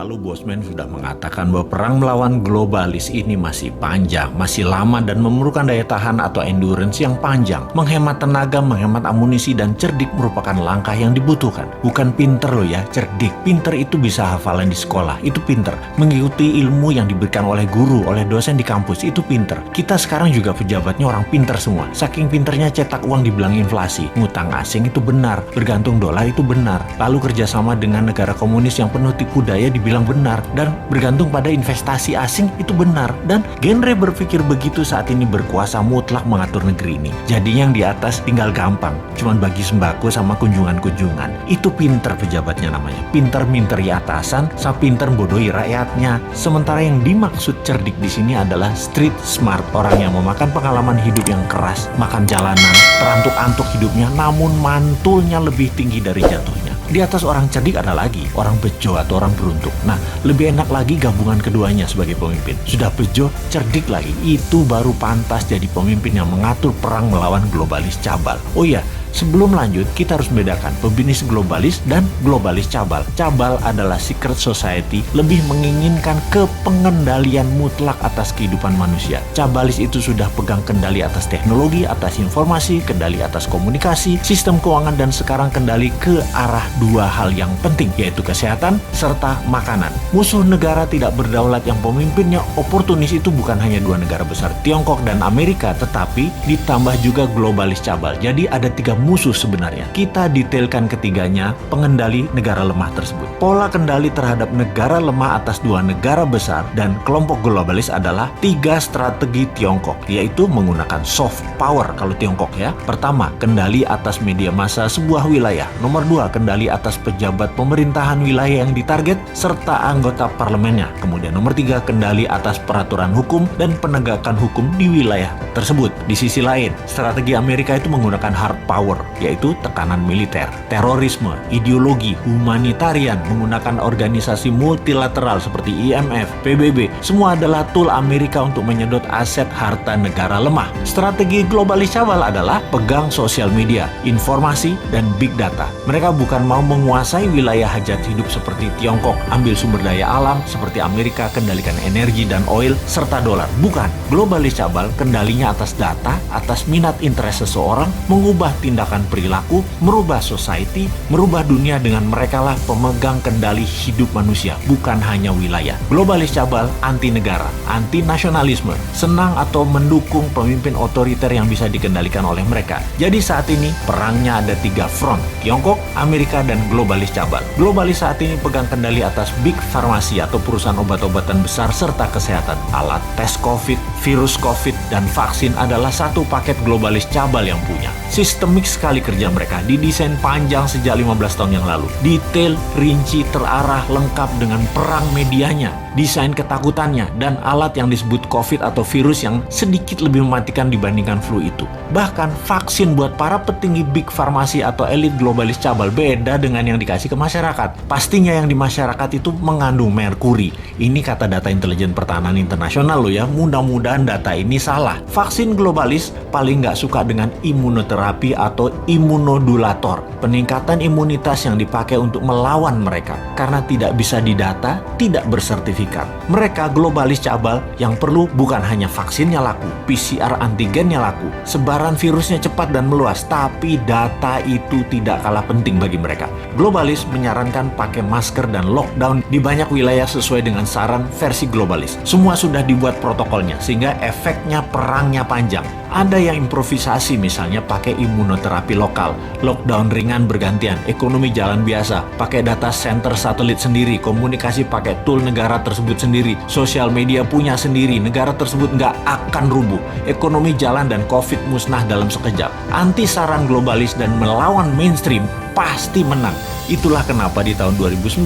lalu Bosman sudah mengatakan bahwa perang melawan globalis ini masih panjang, masih lama dan memerlukan daya tahan atau endurance yang panjang. Menghemat tenaga, menghemat amunisi, dan cerdik merupakan langkah yang dibutuhkan. Bukan pinter loh ya, cerdik. Pinter itu bisa hafalan di sekolah, itu pinter. Mengikuti ilmu yang diberikan oleh guru, oleh dosen di kampus, itu pinter. Kita sekarang juga pejabatnya orang pinter semua. Saking pinternya cetak uang dibilang inflasi. Ngutang asing itu benar, bergantung dolar itu benar. Lalu kerjasama dengan negara komunis yang penuh tipu daya dibilang benar, dan bergantung pada investasi asing itu benar. Dan genre berpikir begitu saat ini berkuasa mutlak mengatur negeri ini. Jadi yang di atas tinggal gampang, cuman bagi sembako sama kunjungan-kunjungan. Itu pinter pejabatnya namanya. Pinter minteri atasan, sama pinter bodohi rakyatnya. Sementara yang dimaksud cerdik di sini adalah street smart, orang yang memakan pengalaman hidup yang keras, makan jalanan, terantuk-antuk hidupnya, namun mantulnya lebih tinggi dari jatuhnya. Di atas orang cerdik ada lagi, orang bejo atau orang beruntung. Nah, lebih enak lagi gabungan keduanya sebagai pemimpin. Sudah bejo, cerdik lagi, itu baru pantas jadi pemimpin yang mengatur perang melawan globalis cabal. Oh iya, sebelum lanjut, kita harus membedakan pebisnis globalis dan globalis cabal. Cabal adalah secret society, lebih menginginkan kepengendalian mutlak atas kehidupan manusia. Cabalis itu sudah pegang kendali atas teknologi, atas informasi, kendali atas komunikasi, sistem keuangan, dan sekarang kendali ke arah dua hal yang penting, yaitu kesehatan serta makanan. Musuh negara tidak berdaulat yang pemimpinnya oportunis itu bukan hanya dua negara besar, Tiongkok dan Amerika, tetapi ditambah juga globalis cabal. Jadi ada tiga musuh sebenarnya. Kita detailkan ketiganya, pengendali negara lemah tersebut. Pola kendali terhadap negara lemah atas dua negara besar dan kelompok globalis adalah tiga strategi Tiongkok, yaitu menggunakan soft power kalau Tiongkok ya. Pertama, kendali atas media massa sebuah wilayah. Nomor dua, kendali atas pejabat pemerintahan wilayah yang ditarget serta anggota parlemennya. Kemudian nomor tiga, kendali atas peraturan hukum dan penegakan hukum di wilayah tersebut. Di sisi lain, strategi Amerika itu menggunakan hard power, yaitu tekanan militer, terorisme, ideologi, humanitarian, menggunakan organisasi multilateral seperti IMF, PBB. Semua adalah tool Amerika untuk menyedot aset harta negara lemah. Strategi globalis cabal adalah pegang sosial media, informasi, dan big data. Mereka bukan mau menguasai wilayah hajat hidup seperti Tiongkok, ambil sumber daya alam seperti Amerika, kendalikan energi dan oil, serta dolar. Bukan. Globalis cabal kendalinya atas data, atas minat interest seseorang, mengubah tindakan perilaku, merubah society, merubah dunia dengan merekalah pemegang kendali hidup manusia, bukan hanya wilayah. Globalis cabal anti negara, anti nasionalisme, senang atau mendukung pemimpin otoriter yang bisa dikendalikan oleh mereka. Jadi saat ini perangnya ada tiga front, Tiongkok, Amerika, dan globalis cabal. Globalis saat ini pegang kendali atas big farmasi atau perusahaan obat-obatan besar serta kesehatan. Alat tes COVID, virus COVID, dan vaksin adalah satu paket globalis cabal yang punya. Sistemik sekali kerja mereka, didesain panjang sejak 15 tahun yang lalu. Detail, rinci, terarah, lengkap dengan perang medianya, desain ketakutannya, dan alat yang disebut COVID atau virus yang sedikit lebih mematikan dibandingkan flu itu. Bahkan vaksin buat para petinggi big farmasi atau elit globalis cabal beda dengan yang dikasih ke masyarakat. Pastinya yang di masyarakat itu mengandung merkuri. Ini kata data intelijen pertahanan internasional loh ya, mudah-mudahan data ini salah. Vaksin globalis paling nggak suka dengan imunoterapi atau imunodulator, peningkatan imunitas yang dipakai untuk melawan mereka. Karena tidak bisa didata, tidak bersertifikat. Mereka globalis cabal yang perlu bukan hanya vaksinnya laku, PCR antigennya laku, sebaran virusnya cepat dan meluas, tapi data itu tidak kalah penting bagi mereka. Globalis menyarankan pakai masker dan lockdown di banyak wilayah sesuai dengan saran versi globalis. Semua sudah dibuat protokolnya, sehingga efeknya perangnya panjang. Ada yang improvisasi, misalnya pakai imunoterapi lokal, lockdown ringan bergantian, ekonomi jalan biasa, pakai data center satelit sendiri, komunikasi pakai tool negara tersebut sendiri, sosial media punya sendiri, negara tersebut nggak akan rubuh, ekonomi jalan dan COVID musnah dalam sekejap. Anti saran globalis dan melawan mainstream pasti menang. Itulah kenapa di tahun 2019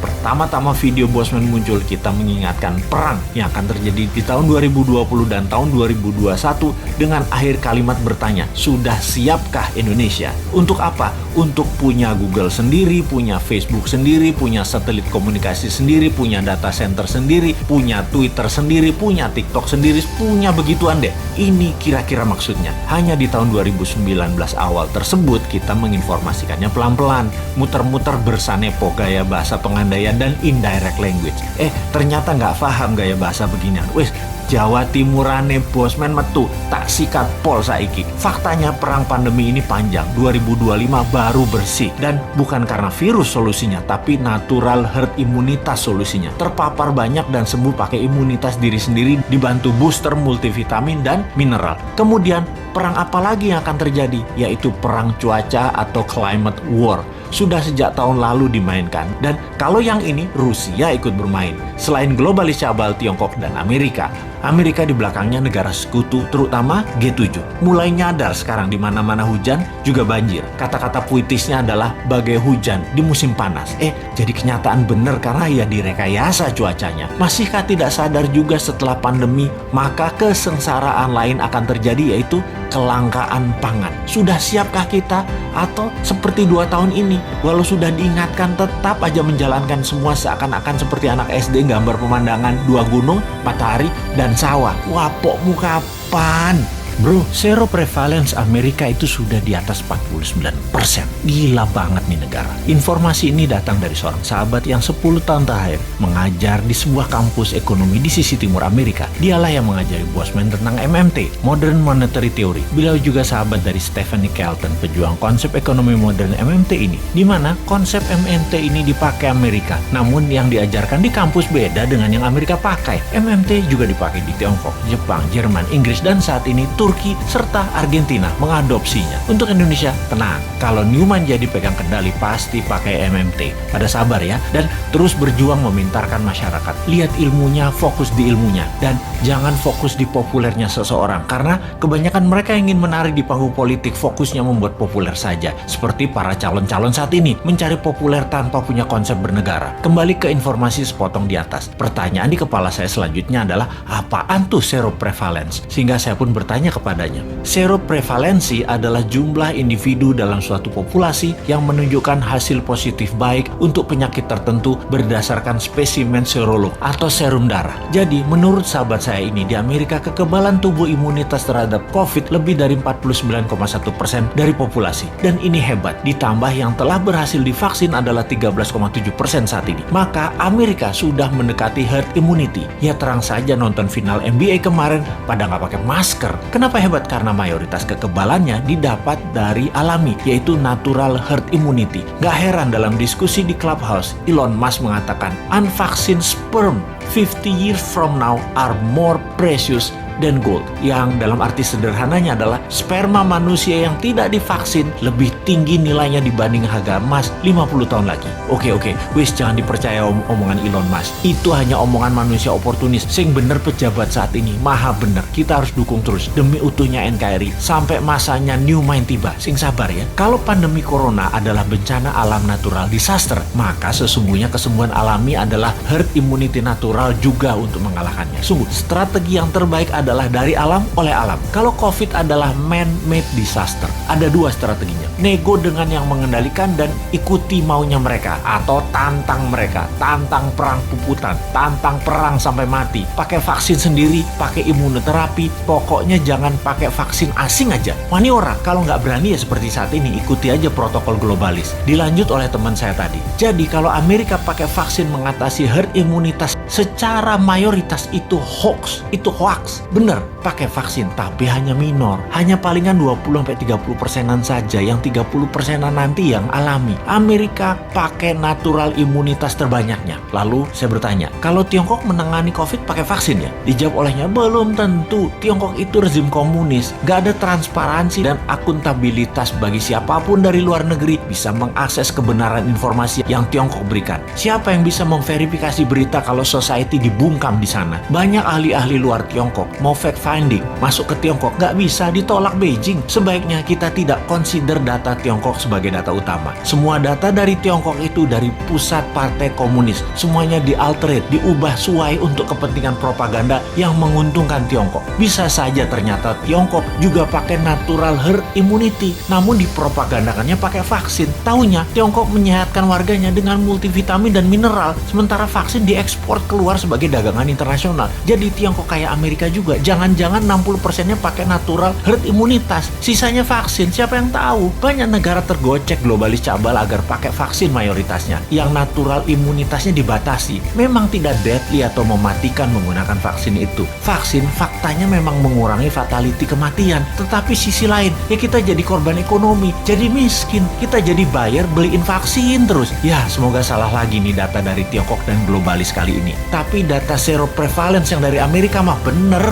pertama-tama video Bosman muncul, kita mengingatkan perang yang akan terjadi di tahun 2020 dan tahun 2021 dengan akhir kalimat bertanya, sudah siapkah Indonesia? Untuk apa? Untuk punya Google sendiri, punya Facebook sendiri, punya satelit komunikasi sendiri, punya data center sendiri, punya Twitter sendiri, punya TikTok sendiri, punya begituan deh. Ini kira-kira maksudnya. Hanya di tahun 2019 awal tersebut kita menginformasikannya bacanya pelan-pelan, muter-muter bersanepo gaya bahasa pengandaian dan indirect language. Ternyata nggak paham gaya bahasa beginian. Jawa Timurane bosmen metu tak sikat pol saiki. Faktanya perang pandemi ini panjang, 2025 baru bersih. Dan bukan karena virus solusinya, tapi natural herd imunitas solusinya. Terpapar banyak dan sembuh pakai imunitas diri sendiri dibantu booster multivitamin dan mineral. Kemudian perang apa lagi yang akan terjadi? Yaitu perang cuaca atau climate war. Sudah sejak tahun lalu dimainkan. Dan kalau yang ini Rusia ikut bermain. Selain globalis cabal Tiongkok dan Amerika di belakangnya negara sekutu, terutama G7. Mulai nyadar sekarang di mana-mana hujan juga banjir. Kata-kata puitisnya adalah bagai hujan di musim panas. Jadi kenyataan benar karena ya direkayasa cuacanya. Masihkah tidak sadar juga setelah pandemi, maka kesengsaraan lain akan terjadi, yaitu kelangkaan pangan. Sudah siapkah kita? Atau seperti 2 tahun ini, walau sudah diingatkan tetap aja menjalankan semua seakan-akan seperti anak SD gambar pemandangan 2 gunung, matahari, dan sawah. Wapokmu kapan? Bro, seroprevalence Amerika itu sudah di atas 49%. Gila banget nih negara. Informasi ini datang dari seorang sahabat yang 10 tahun terakhir mengajar di sebuah kampus ekonomi di sisi timur Amerika. Dialah yang mengajari Bosman tentang MMT, Modern Monetary Theory. Beliau juga sahabat dari Stephanie Kelton, pejuang konsep ekonomi modern MMT ini, di mana konsep MMT ini dipakai Amerika. Namun yang diajarkan di kampus beda dengan yang Amerika pakai. MMT juga dipakai di Tiongkok, Jepang, Jerman, Inggris, dan saat ini Turki, serta Argentina mengadopsinya. Untuk Indonesia, tenang. Kalau Newman jadi pegang kendali, pasti pakai MMT. Pada sabar ya, dan terus berjuang memintarkan masyarakat. Lihat ilmunya, fokus di ilmunya. Dan jangan fokus di populernya seseorang. Karena kebanyakan mereka ingin menari di panggung politik, fokusnya membuat populer saja. Seperti para calon-calon saat ini, mencari populer tanpa punya konsep bernegara. Kembali ke informasi sepotong di atas. Pertanyaan di kepala saya selanjutnya adalah, apaan tuh seroprevalence? Sehingga saya pun bertanya kepadanya. Seroprevalensi adalah jumlah individu dalam suatu populasi yang menunjukkan hasil positif baik untuk penyakit tertentu berdasarkan spesimen serolog atau serum darah. Jadi, menurut sahabat saya ini, di Amerika kekebalan tubuh imunitas terhadap COVID lebih dari 49,1% dari populasi. Dan ini hebat, ditambah yang telah berhasil divaksin adalah 13,7% saat ini. Maka Amerika sudah mendekati herd immunity. Ya terang saja nonton final NBA kemarin pada nggak pakai masker. Kenapa hebat? Karena mayoritas kekebalannya didapat dari alami, yaitu natural herd immunity. Gak heran dalam diskusi di Clubhouse, Elon Musk mengatakan, unvaccinated sperm 50 years from now are more precious dan gold, yang dalam arti sederhananya adalah sperma manusia yang tidak divaksin lebih tinggi nilainya dibanding harga emas 50 tahun lagi. Oke, wis jangan dipercaya omongan Elon Musk. Itu hanya omongan manusia oportunis. Sing bener pejabat saat ini, maha bener. Kita harus dukung terus demi utuhnya NKRI sampai masanya New Mind tiba. Sing sabar ya. Kalau pandemi corona adalah bencana alam natural disaster, maka sesungguhnya kesembuhan alami adalah herd immunity natural juga untuk mengalahkannya. Sungguh, strategi yang terbaik adalah dari alam oleh alam. Kalau COVID adalah man-made disaster, ada 2 strateginya. Nego dengan yang mengendalikan dan ikuti maunya mereka, atau tantang mereka, tantang perang puputan, tantang perang sampai mati. Pakai vaksin sendiri, pakai imunoterapi, pokoknya jangan pakai vaksin asing aja. Wani ora, kalau nggak berani ya seperti saat ini, ikuti aja protokol globalis. Dilanjut oleh teman saya tadi. Jadi kalau Amerika pakai vaksin mengatasi herd imunitas secara mayoritas itu hoax. Bener, pakai vaksin, tapi hanya minor. Hanya palingan 20-30%-an saja, yang 30%-an nanti yang alami. Amerika pakai natural imunitas terbanyaknya. Lalu saya bertanya, kalau Tiongkok menangani COVID pakai vaksin ya? Dijawab olehnya, belum tentu. Tiongkok itu rezim komunis. Gak ada transparansi dan akuntabilitas bagi siapapun dari luar negeri bisa mengakses kebenaran informasi yang Tiongkok berikan. Siapa yang bisa memverifikasi berita kalau society dibungkam di sana? Banyak ahli-ahli luar Tiongkok mau fact finding masuk ke Tiongkok, nggak bisa, ditolak Beijing. Sebaiknya kita tidak consider data Tiongkok sebagai data utama. Semua data dari Tiongkok itu dari pusat partai komunis. Semuanya dialterate, diubah sesuai untuk kepentingan propaganda yang menguntungkan Tiongkok. Bisa saja ternyata Tiongkok juga pakai natural herd immunity, namun dipropagandakannya pakai vaksin. Taunya Tiongkok menyehatkan warganya dengan multivitamin dan mineral, sementara vaksin diekspor keluar sebagai dagangan internasional. Jadi Tiongkok kayak Amerika juga. Jangan-jangan 60%-nya pakai natural herd imunitas. Sisanya vaksin, siapa yang tahu? Banyak negara tergocek globalis cabal agar pakai vaksin mayoritasnya. Yang natural imunitasnya dibatasi. Memang tidak deadly atau mematikan menggunakan vaksin itu. Vaksin faktanya memang mengurangi fatality kematian. Tetapi sisi lain, ya kita jadi korban ekonomi, jadi miskin. Kita jadi buyer beliin vaksin terus. Ya, semoga salah lagi nih data dari Tiongkok dan globalis kali ini. Tapi data seroprevalence yang dari Amerika mah bener.